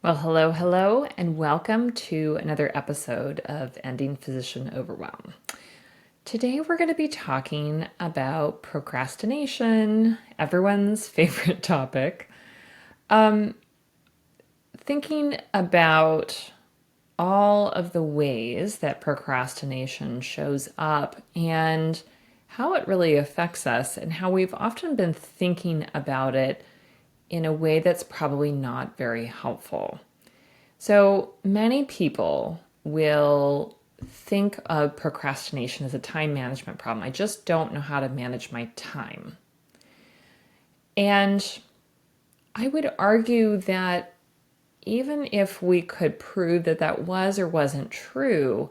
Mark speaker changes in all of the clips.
Speaker 1: Well, hello, and welcome to another episode of Ending Physician Overwhelm. Today, we're going to be talking about procrastination, everyone's favorite topic. Thinking about all of the ways that procrastination shows up and how it really affects us, and how we've often been thinking about it in a way that's probably not very helpful. So many people will think of procrastination as a time management problem. I just don't know how to manage my time. And I would argue that even if we could prove that that was or wasn't true,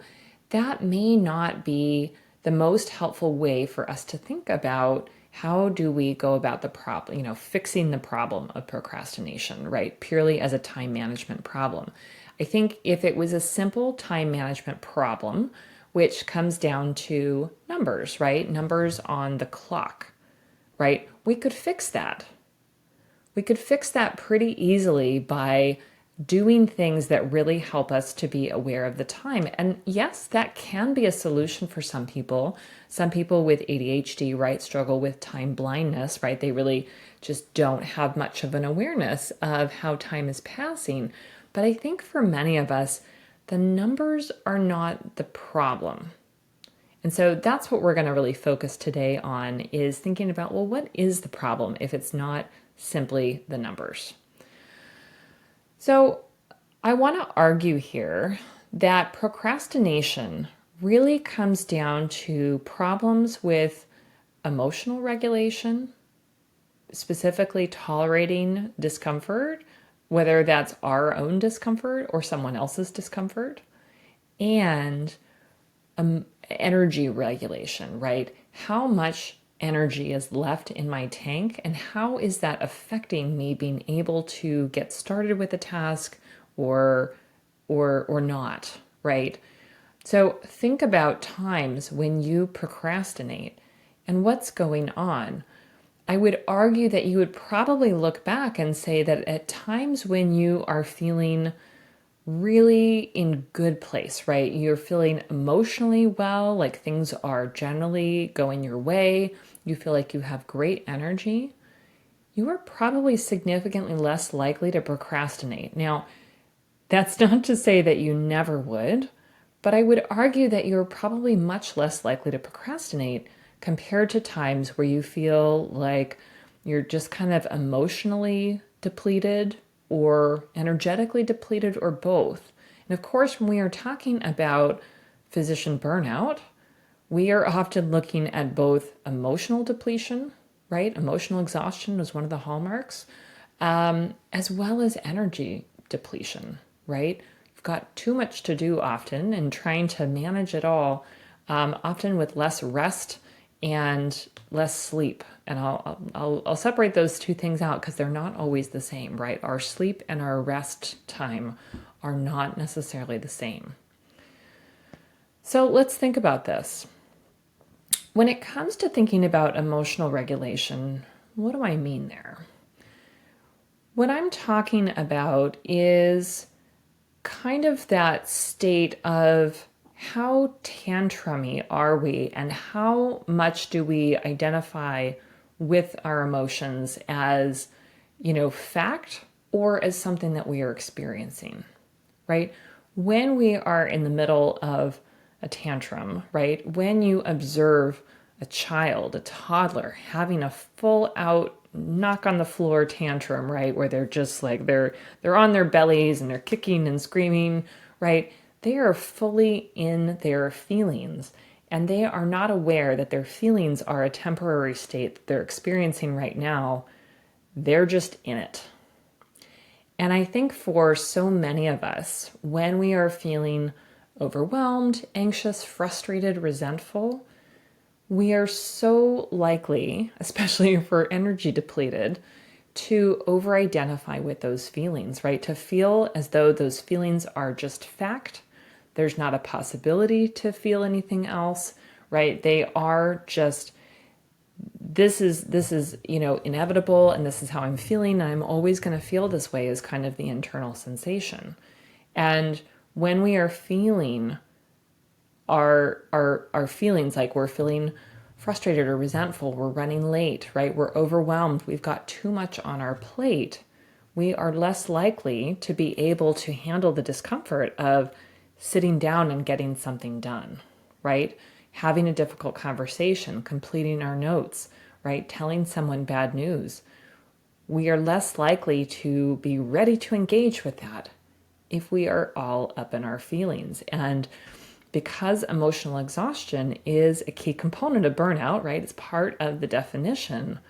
Speaker 1: that may not be the most helpful way for us to think about how do we go about the problem, fixing the problem of procrastination, right? Purely as a time management problem. I think if it was a simple time management problem, which comes down to numbers, right? Numbers on the clock, right? We could fix that. We could fix that pretty easily by doing things that really help us to be aware of the time. And yes, that can be a solution for some people. Some people with ADHD, right, struggle with time blindness, right? They really just don't have much of an awareness of how time is passing. But I think for many of us, the numbers are not the problem. And so that's what we're going to really focus today on, is thinking about, well, what is the problem if it's not simply the numbers? So I want to argue here that procrastination really comes down to problems with emotional regulation, specifically tolerating discomfort, whether that's our own discomfort or someone else's discomfort, and energy regulation, right? How much energy is left in my tank, and how is that affecting me being able to get started with a task or not, right? So think about times when you procrastinate and what's going on. I would argue that you would probably look back and say that at times when you are feeling really in good place, right? You're feeling emotionally well, like things are generally going your way. You feel like you have great energy. You are probably significantly less likely to procrastinate. Now, that's not to say that you never would, but I would argue that you're probably much less likely to procrastinate compared to times where you feel like you're just kind of emotionally depleted or energetically depleted, or both. And of course, when we are talking about physician burnout, we are often looking at both emotional depletion, right? Emotional exhaustion is one of the hallmarks, as well as energy depletion, right? You've got too much to do often and trying to manage it all, often with less rest and less sleep. And I'll separate those two things out because they're not always the same, right? Our sleep and our rest time are not necessarily the same. So let's think about this. When it comes to thinking about emotional regulation, what do I mean there? What I'm talking about is kind of that state of how tantrumy are we, and how much do we identify with our emotions as, fact, or as something that we are experiencing, right? When we are in the middle of a tantrum, right? When you observe a child, a toddler, having a full out knock on the floor tantrum, right? Where they're just like, they're on their bellies and they're kicking and screaming, right? They are fully in their feelings, and they are not aware that their feelings are a temporary state that they're experiencing right now. They're just in it. And I think for so many of us, when we are feeling overwhelmed, anxious, frustrated, resentful, we are so likely, especially if we're energy depleted, to over-identify with those feelings, right? To feel as though those feelings are just fact. There's not a possibility to feel anything else, right? They are just this is inevitable, and this is how I'm feeling, and I'm always going to feel this way, is kind of the internal sensation. And when we are feeling our feelings, like we're feeling frustrated or resentful, we're running late, right? We're overwhelmed, we've got too much on our plate, we are less likely to be able to handle the discomfort of sitting down and getting something done, right? Having a difficult conversation, completing our notes, right? Telling someone bad news. We are less likely to be ready to engage with that if we are all up in our feelings. And because emotional exhaustion is a key component of burnout, right? It's part of the definition.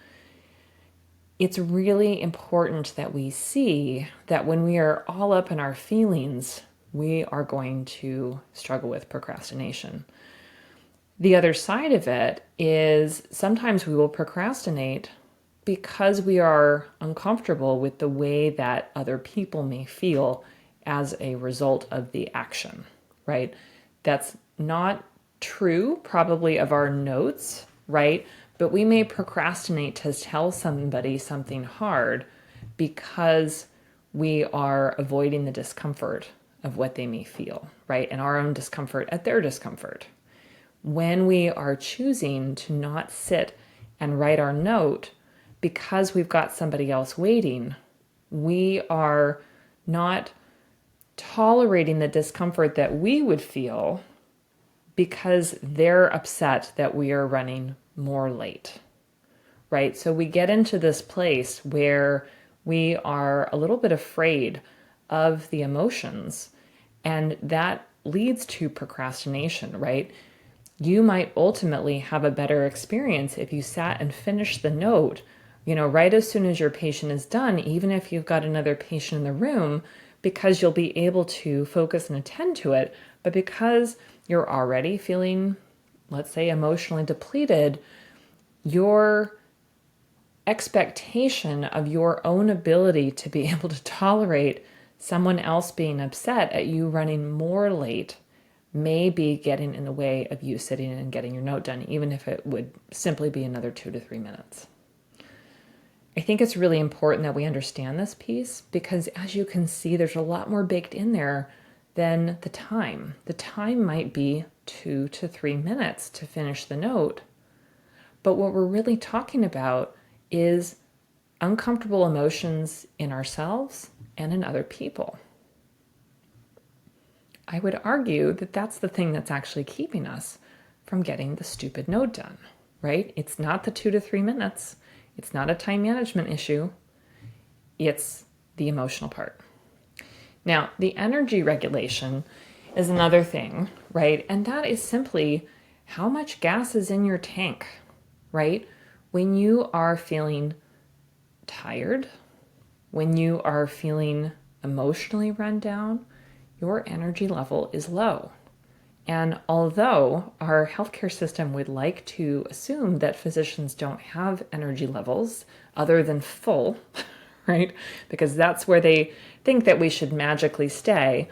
Speaker 1: It's really important that we see that when we are all up in our feelings, we are going to struggle with procrastination. The other side of it is sometimes we will procrastinate because we are uncomfortable with the way that other people may feel as a result of the action, right? That's not true, probably, of our notes, right? But we may procrastinate to tell somebody something hard because we are avoiding the discomfort of what they may feel, right? And our own discomfort at their discomfort. When we are choosing to not sit and write our note because we've got somebody else waiting, we are not tolerating the discomfort that we would feel because they're upset that we are running more late, right? So we get into this place where we are a little bit afraid of the emotions, and that leads to procrastination, right? You might ultimately have a better experience if you sat and finished the note, right as soon as your patient is done, even if you've got another patient in the room, because you'll be able to focus and attend to it. But because you're already feeling, let's say, emotionally depleted, your expectation of your own ability to be able to tolerate someone else being upset at you running more late may be getting in the way of you sitting and getting your note done, even if it would simply be another 2 to 3 minutes. I think it's really important that we understand this piece because, as you can see, there's a lot more baked in there than the time. The time might be 2 to 3 minutes to finish the note, but what we're really talking about is uncomfortable emotions in ourselves and in other people. I would argue that that's the thing that's actually keeping us from getting the stupid note done, right? It's not the 2 to 3 minutes. It's not a time management issue. It's the emotional part. Now, the energy regulation is another thing, right? And that is simply how much gas is in your tank, right? When you are feeling tired, when you are feeling emotionally run down, your energy level is low. And although our healthcare system would like to assume that physicians don't have energy levels other than full, right? Because that's where they think that we should magically stay.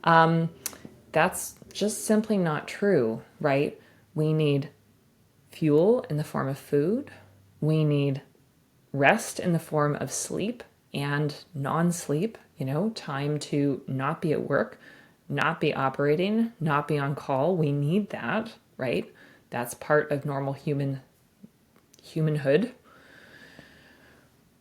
Speaker 1: That's just simply not true, right? We need fuel in the form of food. We need rest in the form of sleep and non-sleep, time to not be at work, not be operating, not be on call. We need that, right? That's part of normal humanhood.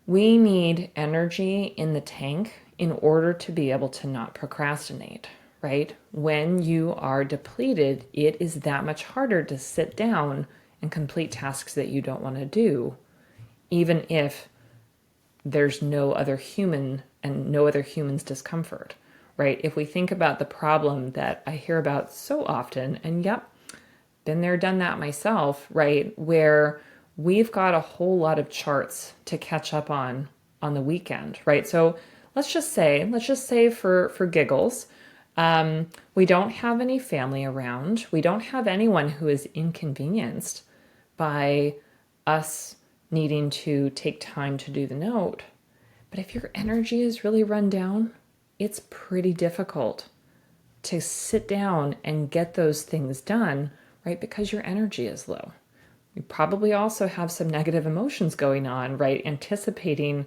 Speaker 1: We need energy in the tank in order to be able to not procrastinate, right? When you are depleted, it is that much harder to sit down and complete tasks that you don't want to do, even if there's no other human and no other human's discomfort, right? If we think about the problem that I hear about so often, and yep, been there, done that myself, right? Where we've got a whole lot of charts to catch up on the weekend, right? So let's just say for giggles, we don't have any family around. We don't have anyone who is inconvenienced by us needing to take time to do the note. But if your energy is really run down, it's pretty difficult to sit down and get those things done, right? Because your energy is low. You probably also have some negative emotions going on, right? Anticipating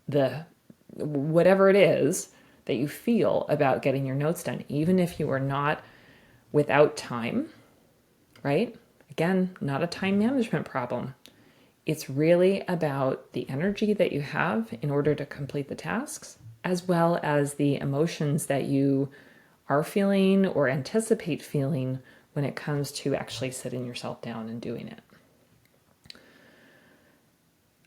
Speaker 1: the whatever it is that you feel about getting your notes done, even if you are not without time, right? Again, not a time management problem. It's really about the energy that you have in order to complete the tasks, as well as the emotions that you are feeling or anticipate feeling when it comes to actually sitting yourself down and doing it.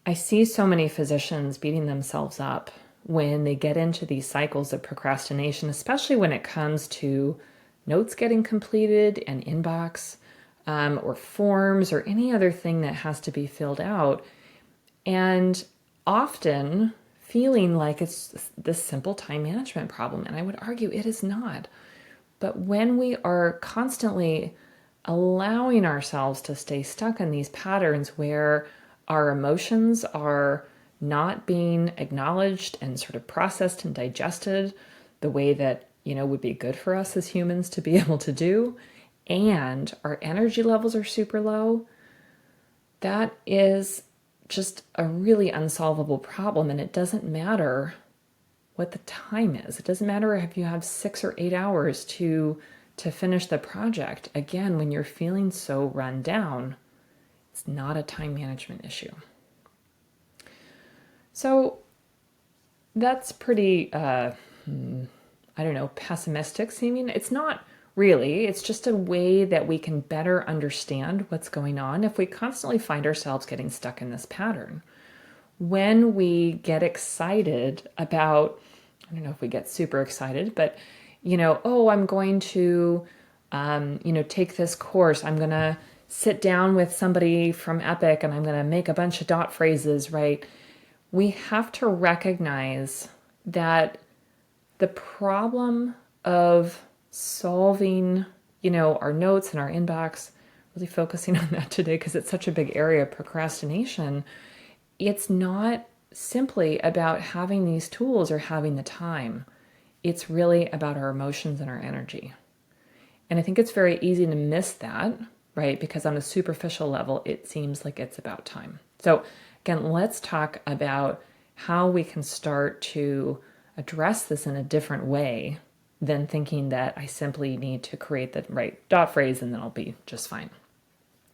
Speaker 1: I see so many physicians beating themselves up when they get into these cycles of procrastination, especially when it comes to notes getting completed and inbox, or forms or any other thing that has to be filled out. And often feeling like it's this simple time management problem. And I would argue it is not. But when we are constantly allowing ourselves to stay stuck in these patterns where our emotions are not being acknowledged and sort of processed and digested the way that, would be good for us as humans to be able to do, and our energy levels are super low, that is just a really unsolvable problem. And it doesn't matter what the time is. It doesn't matter if you have 6 or 8 hours to finish the project. Again, when you're feeling so run down, it's not a time management issue. So that's pretty, pessimistic seeming. It's not really. It's just a way that we can better understand what's going on if we constantly find ourselves getting stuck in this pattern. When we get excited about, I don't know if we get super excited, but, I'm going to, take this course. I'm going to sit down with somebody from Epic and I'm going to make a bunch of dot phrases, right? We have to recognize that the problem of solving, our notes and our inbox, really focusing on that today because it's such a big area of procrastination. It's not simply about having these tools or having the time. It's really about our emotions and our energy. And I think it's very easy to miss that, right? Because on a superficial level, it seems like it's about time. So again, let's talk about how we can start to address this in a different way than thinking that I simply need to create the right dot phrase and then I'll be just fine.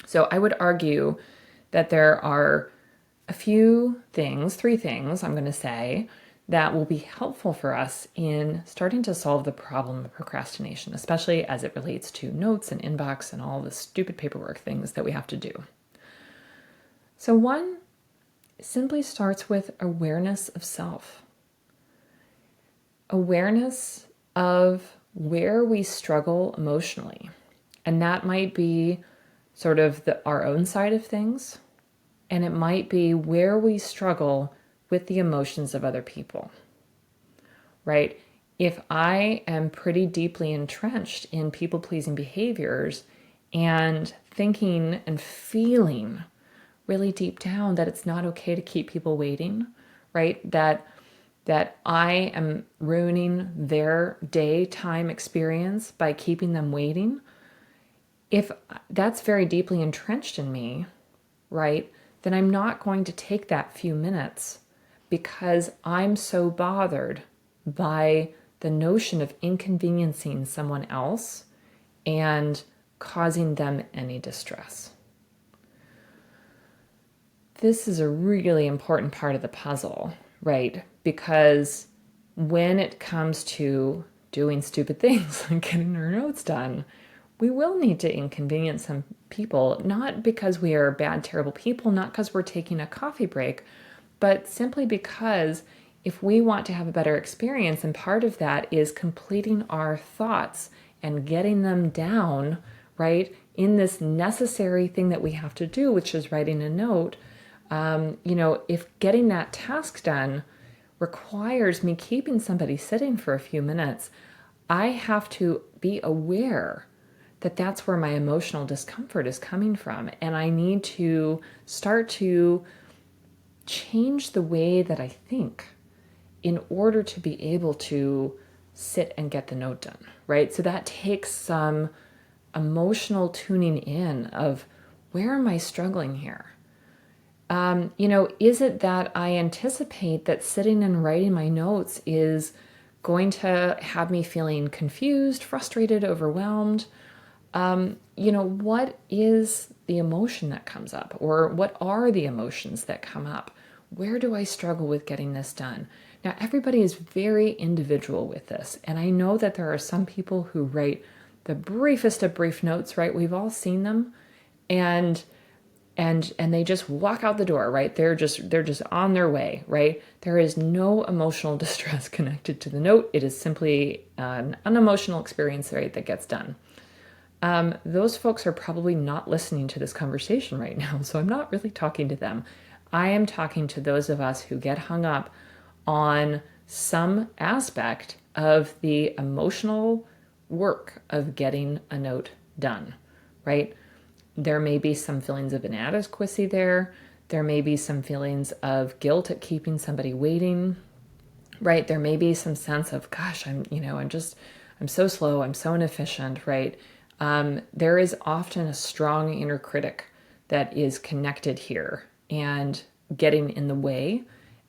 Speaker 1: So I would argue that there are a few things, 3 things I'm going to say, that will be helpful for us in starting to solve the problem of procrastination, especially as it relates to notes and inbox and all the stupid paperwork things that we have to do. So one simply starts with awareness of self. Awareness of where we struggle emotionally. And that might be sort of our own side of things, and it might be where we struggle with the emotions of other people, right? If I am pretty deeply entrenched in people-pleasing behaviors and thinking and feeling really deep down that it's not okay to keep people waiting, right? That I am ruining their daytime experience by keeping them waiting. If that's very deeply entrenched in me, right, then I'm not going to take that few minutes because I'm so bothered by the notion of inconveniencing someone else and causing them any distress. This is a really important part of the puzzle, right? Because when it comes to doing stupid things like getting our notes done, we will need to inconvenience some people, not because we are bad, terrible people, not because we're taking a coffee break, but simply because if we want to have a better experience, and part of that is completing our thoughts and getting them down, right, in this necessary thing that we have to do, which is writing a note, if getting that task done requires me keeping somebody sitting for a few minutes, I have to be aware that that's where my emotional discomfort is coming from. And I need to start to change the way that I think in order to be able to sit and get the note done, right? So that takes some emotional tuning in of Where am I struggling here? Is it that I anticipate that sitting and writing my notes is going to have me feeling confused, frustrated, overwhelmed? What is the emotion that comes up? Or what are the emotions that come up? Where do I struggle with getting this done? Now, everybody is very individual with this. And I know that there are some people who write the briefest of brief notes, right? We've all seen them. And they just walk out the door, right? They're just on their way, right? There is no emotional distress connected to the note. It is simply an unemotional experience, right, that gets done. Those folks are probably not listening to this conversation right now, so I'm not really talking to them. I am talking to those of us who get hung up on some aspect of the emotional work of getting a note done, right? There may be some feelings of inadequacy there. There may be some feelings of guilt at keeping somebody waiting, right? There may be some sense of, gosh, I'm so slow, I'm so inefficient, right? There is often a strong inner critic that is connected here and getting in the way,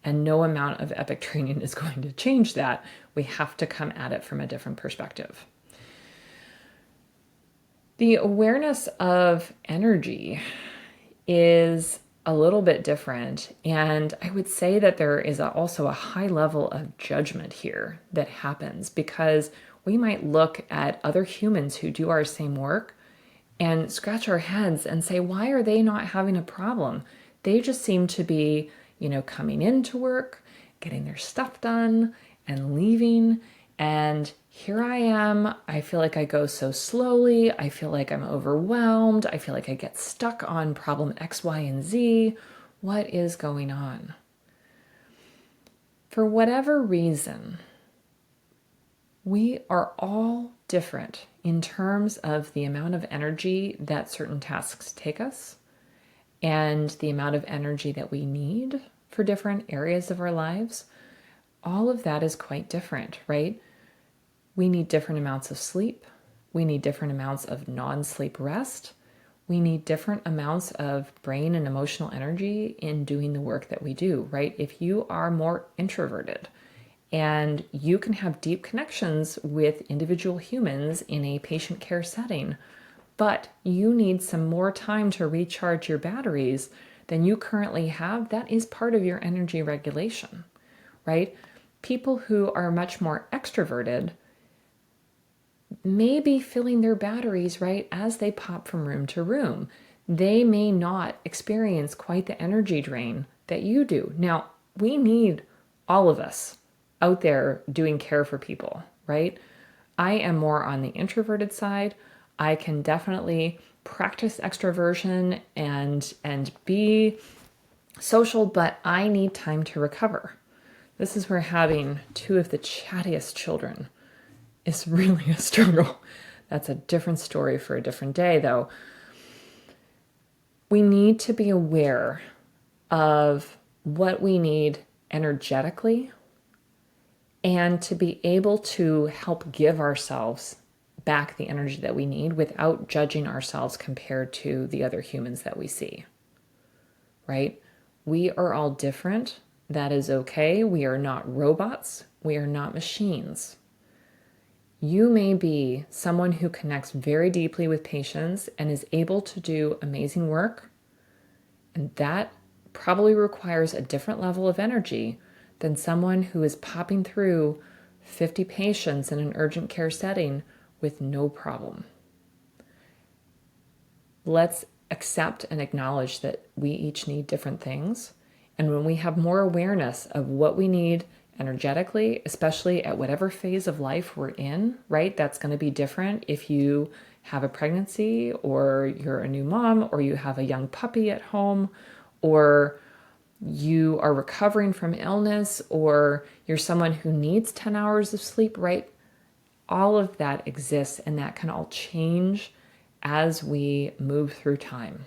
Speaker 1: and no amount of epic training is going to change that. We have to come at it from a different perspective. The awareness of energy is a little bit different, and I would say that there is also a high level of judgment here that happens because we might look at other humans who do our same work and scratch our heads and say, why are they not having a problem? They just seem to be, coming into work, getting their stuff done, and leaving. And here I am. I feel like I go so slowly. I feel like I'm overwhelmed. I feel like I get stuck on problem X, Y, and Z. What is going on? For whatever reason, we are all different in terms of the amount of energy that certain tasks take us and the amount of energy that we need for different areas of our lives. All of that is quite different, right? We need different amounts of sleep. We need different amounts of non-sleep rest. We need different amounts of brain and emotional energy in doing the work that we do, right? If you are more introverted, and you can have deep connections with individual humans in a patient care setting, but you need some more time to recharge your batteries than you currently have, that is part of your energy regulation, right? People who are much more extroverted may be filling their batteries, right, as they pop from room to room. They may not experience quite the energy drain that you do. Now, we need all of us out there doing care for people, right? I am more on the introverted side. I can definitely practice extroversion and be social, but I need time to recover. This is where having two of the chattiest children is really a struggle. That's a different story for a different day, though. We need to be aware of what we need energetically and to be able to help give ourselves back the energy that we need without judging ourselves compared to the other humans that we see, right? We are all different. That is okay. We are not robots. We are not machines. You may be someone who connects very deeply with patients and is able to do amazing work, and that probably requires a different level of energy than someone who is popping through 50 patients in an urgent care setting with no problem. Let's accept and acknowledge that we each need different things. And when we have more awareness of what we need energetically, especially at whatever phase of life we're in, right? That's going to be different if you have a pregnancy or you're a new mom or you have a young puppy at home or you are recovering from illness or you're someone who needs 10 hours of sleep, right? All of that exists and that can all change as we move through time.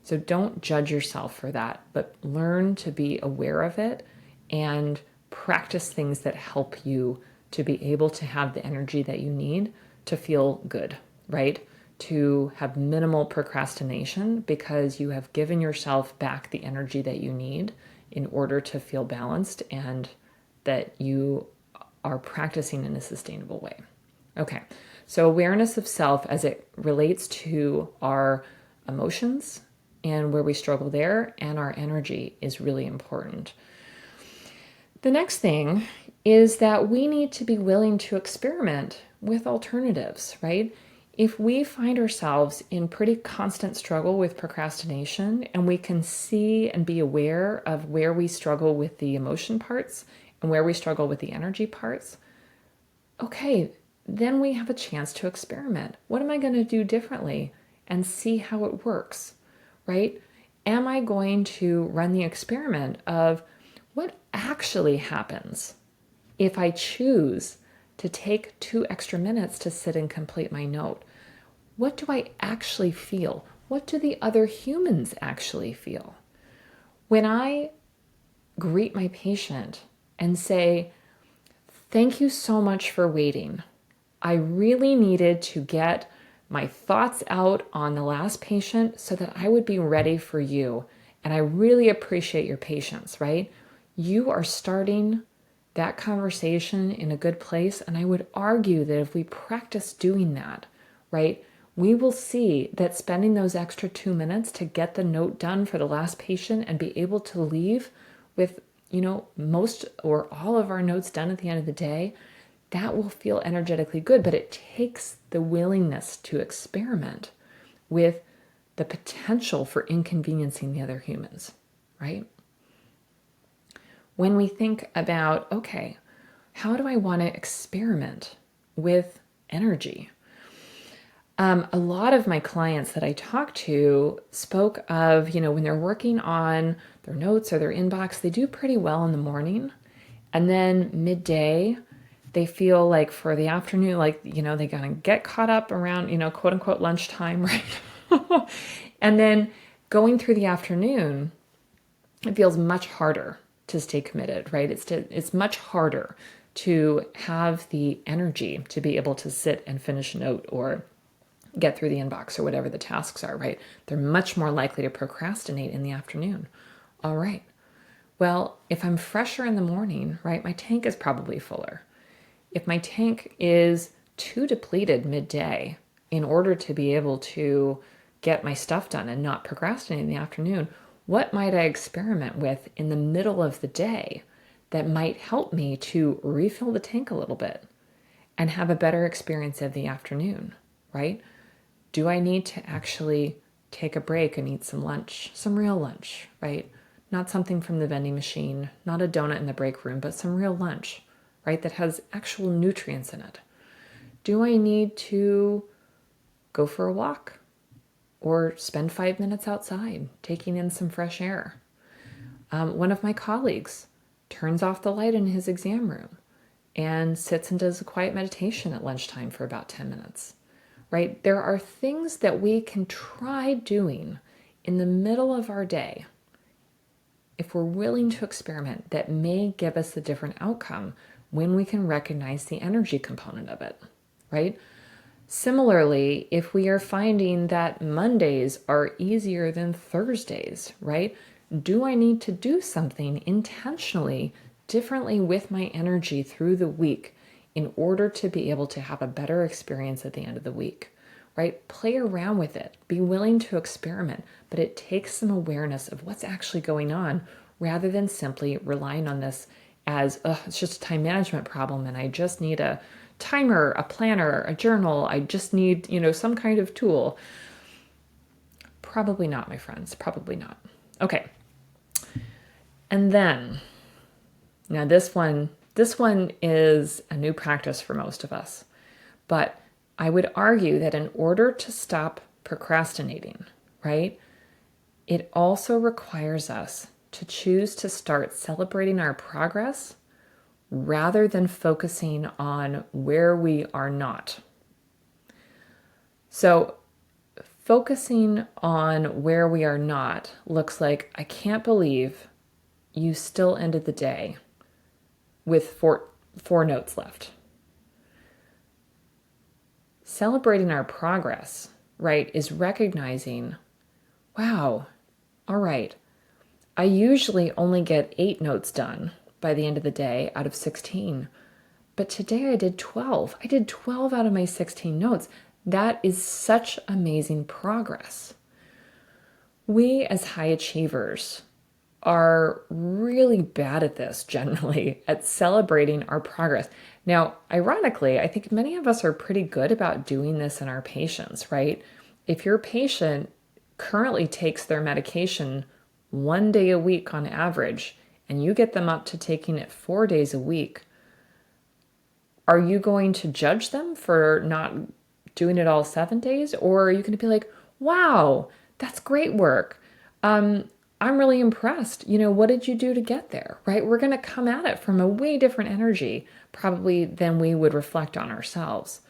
Speaker 1: So don't judge yourself for that, but learn to be aware of it and practice things that help you to be able to have the energy that you need to feel good, right? to have minimal procrastination because you have given yourself back the energy that you need in order to feel balanced and that you are practicing in a sustainable way. Okay, so awareness of self as it relates to our emotions and where we struggle there and our energy is really important. The next thing is that we need to be willing to experiment with alternatives, right? If we find ourselves in pretty constant struggle with procrastination and we can see and be aware of where we struggle with the emotion parts and where we struggle with the energy parts, okay, then we have a chance to experiment. What am I going to do differently and see how it works, right? Am I going to run the experiment of what actually happens if I choose to take 2 extra minutes to sit and complete my note? What do I actually feel? What do the other humans actually feel? When I greet my patient and say, "Thank you so much for waiting. I really needed to get my thoughts out on the last patient so that I would be ready for you. And I really appreciate your patience," right? You are starting that conversation in a good place. And I would argue that if we practice doing that, right, we will see that spending those extra 2 minutes to get the note done for the last patient and be able to leave with, most or all of our notes done at the end of the day, that will feel energetically good. But it takes the willingness to experiment with the potential for inconveniencing the other humans, right? When we think about, okay, how do I want to experiment with energy? A lot of my clients that I talk to spoke of, when they're working on their notes or their inbox, they do pretty well in the morning. And then midday, they feel like for the afternoon, they gotta get caught up around, quote unquote lunchtime, right? And then going through the afternoon, it feels much harder to stay committed, right? It's much harder to have the energy to be able to sit and finish a note or get through the inbox or whatever the tasks are, right? They're much more likely to procrastinate in the afternoon. All right. Well, if I'm fresher in the morning, right, my tank is probably fuller. If my tank is too depleted midday in order to be able to get my stuff done and not procrastinate in the afternoon, what might I experiment with in the middle of the day that might help me to refill the tank a little bit and have a better experience of the afternoon, right? Do I need to actually take a break and eat some lunch, some real lunch, right? Not something from the vending machine, not a donut in the break room, but some real lunch, right? That has actual nutrients in it. Do I need to go for a walk or spend 5 minutes outside taking in some fresh air? One of my colleagues turns off the light in his exam room and sits and does a quiet meditation at lunchtime for about 10 minutes, right? There are things that we can try doing in the middle of our day if we're willing to experiment that may give us a different outcome when we can recognize the energy component of it, right? Similarly, if we are finding that Mondays are easier than Thursdays, right? Do I need to do something intentionally differently with my energy through the week in order to be able to have a better experience at the end of the week, right? Play around with it. Be willing to experiment, but it takes some awareness of what's actually going on rather than simply relying on this as, it's just a time management problem and I just need a timer, a planner, a journal. I just need, some kind of tool. Probably not, my friends. Probably not. Okay. And then, now this one is a new practice for most of us. But I would argue that in order to stop procrastinating, right, it also requires us to choose to start celebrating our progress rather than focusing on where we are not. So focusing on where we are not looks like, I can't believe you still ended the day with four notes left. Celebrating our progress right, is recognizing, wow, all right, I usually only get 8 notes done by the end of the day out of 16. But today I did 12. I did 12 out of my 16 notes. That is such amazing progress. We as high achievers are really bad at this generally, at celebrating our progress. Now, ironically, I think many of us are pretty good about doing this in our patients, right? If your patient currently takes their medication 1 day a week on average, and you get them up to taking it 4 days a week, are you going to judge them for not doing it all 7 days? Or are you going to be like, wow, that's great work. I'm really impressed. What did you do to get there, right? We're going to come at it from a way different energy, probably than we would reflect on ourselves.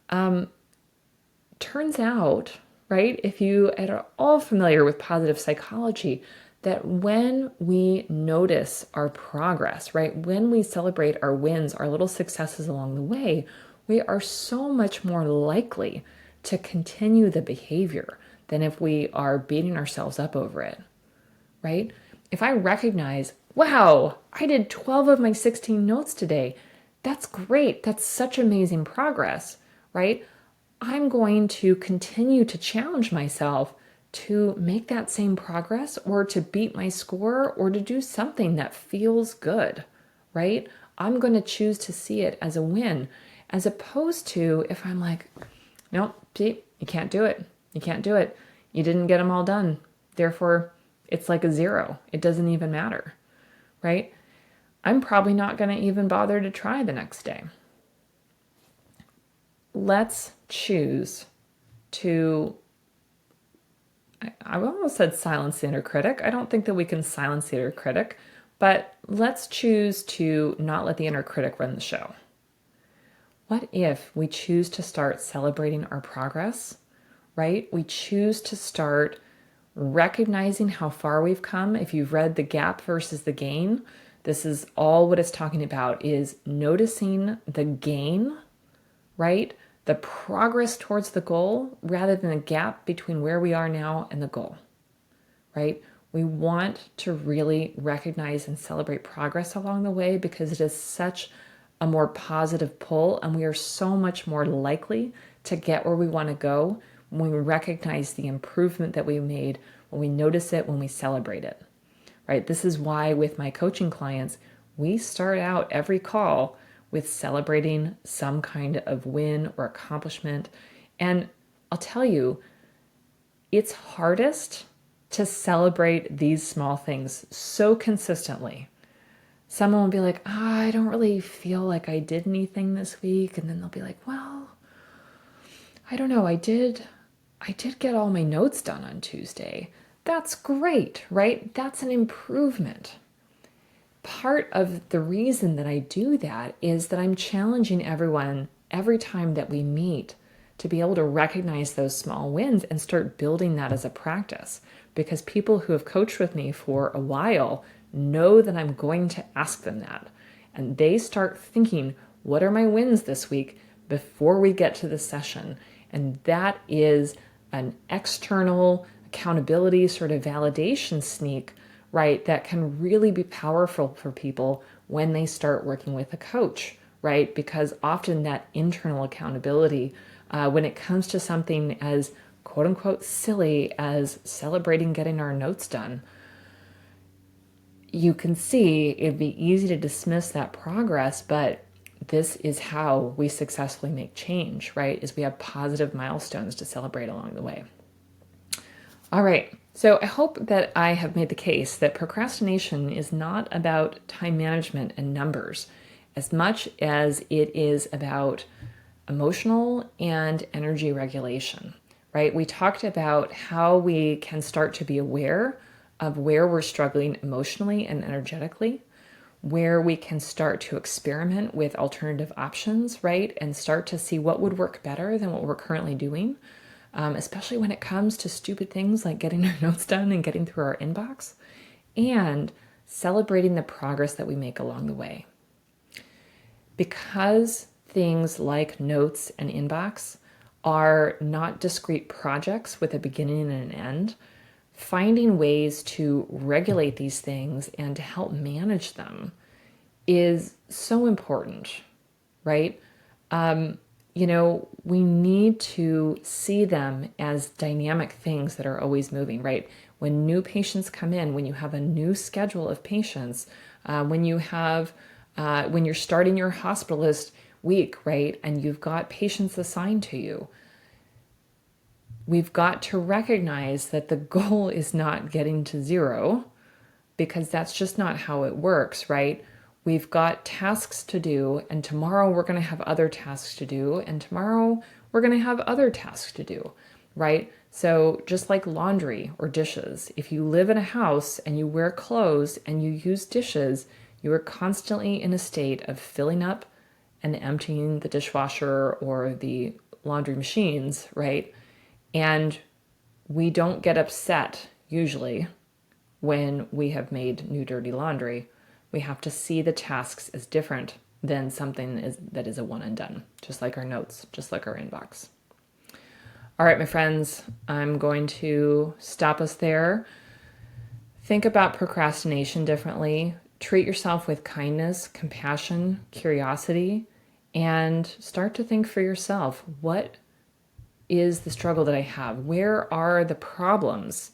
Speaker 1: Turns out, right, if you are all familiar with positive psychology, that when we notice our progress, right, when we celebrate our wins, our little successes along the way, we are so much more likely to continue the behavior than if we are beating ourselves up over it, right? If I recognize, wow, I did 12 of my 16 notes today, that's great. That's such amazing progress, right? I'm going to continue to challenge myself to make that same progress or to beat my score or to do something that feels good, right? I'm going to choose to see it as a win as opposed to if I'm like, nope, see, you can't do it. You can't do it. You didn't get them all done. Therefore, it's like a 0. It doesn't even matter, right? I'm probably not going to even bother to try the next day. Let's choose to, I almost said silence the inner critic. I don't think that we can silence the inner critic, but let's choose to not let the inner critic run the show. What if we choose to start celebrating our progress, right? We choose to start recognizing how far we've come. If you've read The Gap versus the Gain, this is all what it's talking about, is noticing the gain, right? The progress towards the goal rather than the gap between where we are now and the goal, right? We want to really recognize and celebrate progress along the way because it is such a more positive pull and we are so much more likely to get where we want to go when we recognize the improvement that we made, when we notice it, when we celebrate it, right? This is why with my coaching clients, we start out every call with celebrating some kind of win or accomplishment. And I'll tell you, it's hardest to celebrate these small things so consistently. Someone will be like, I don't really feel like I did anything this week. And then they'll be like, well, I don't know, I did get all my notes done on Tuesday. That's great, right? That's an improvement. Part of the reason that I do that is that I'm challenging everyone every time that we meet to be able to recognize those small wins and start building that as a practice. Because people who have coached with me for a while know that I'm going to ask them that. And they start thinking, what are my wins this week before we get to the session? And that is an external accountability sort of validation sneak, right, that can really be powerful for people when they start working with a coach, right? Because often that internal accountability, when it comes to something as quote unquote silly as celebrating getting our notes done, you can see it'd be easy to dismiss that progress, but this is how we successfully make change, right? Is we have positive milestones to celebrate along the way. All right. So I hope that I have made the case that procrastination is not about time management and numbers as much as it is about emotional and energy regulation, right? We talked about how we can start to be aware of where we're struggling emotionally and energetically, where we can start to experiment with alternative options, right? And start to see what would work better than what we're currently doing. Especially when it comes to stupid things like getting our notes done and getting through our inbox, and celebrating the progress that we make along the way. Because things like notes and inbox are not discrete projects with a beginning and an end. Finding ways to regulate these things and to help manage them is so important, right? We need to see them as dynamic things that are always moving, right? When new patients come in, when you have a new schedule of patients, when you're starting your hospitalist week, right? And you've got patients assigned to you, we've got to recognize that the goal is not getting to zero, because that's just not how it works, right? We've got tasks to do, and tomorrow we're going to have other tasks to do, and tomorrow we're going to have other tasks to do, right? So just like laundry or dishes, if you live in a house and you wear clothes and you use dishes, you are constantly in a state of filling up and emptying the dishwasher or the laundry machines, right? And we don't get upset usually when we have made new dirty laundry. We have to see the tasks as different than something that is a one and done, just like our notes, just like our inbox. All right, my friends, I'm going to stop us there. Think about procrastination differently. Treat yourself with kindness, compassion, curiosity, and start to think for yourself, what is the struggle that I have? Where are the problems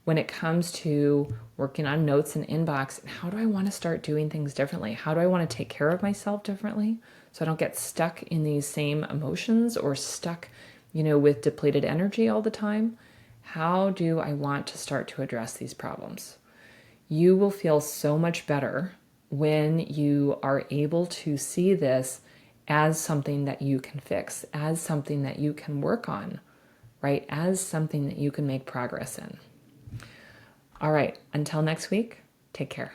Speaker 1: when it comes to working on notes and inbox? And how do I want to start doing things differently? How do I want to take care of myself differently so I don't get stuck in these same emotions or stuck, with depleted energy all the time? How do I want to start to address these problems? You will feel so much better when you are able to see this as something that you can fix, as something that you can work on, right? As something that you can make progress in. All right, until next week, take care.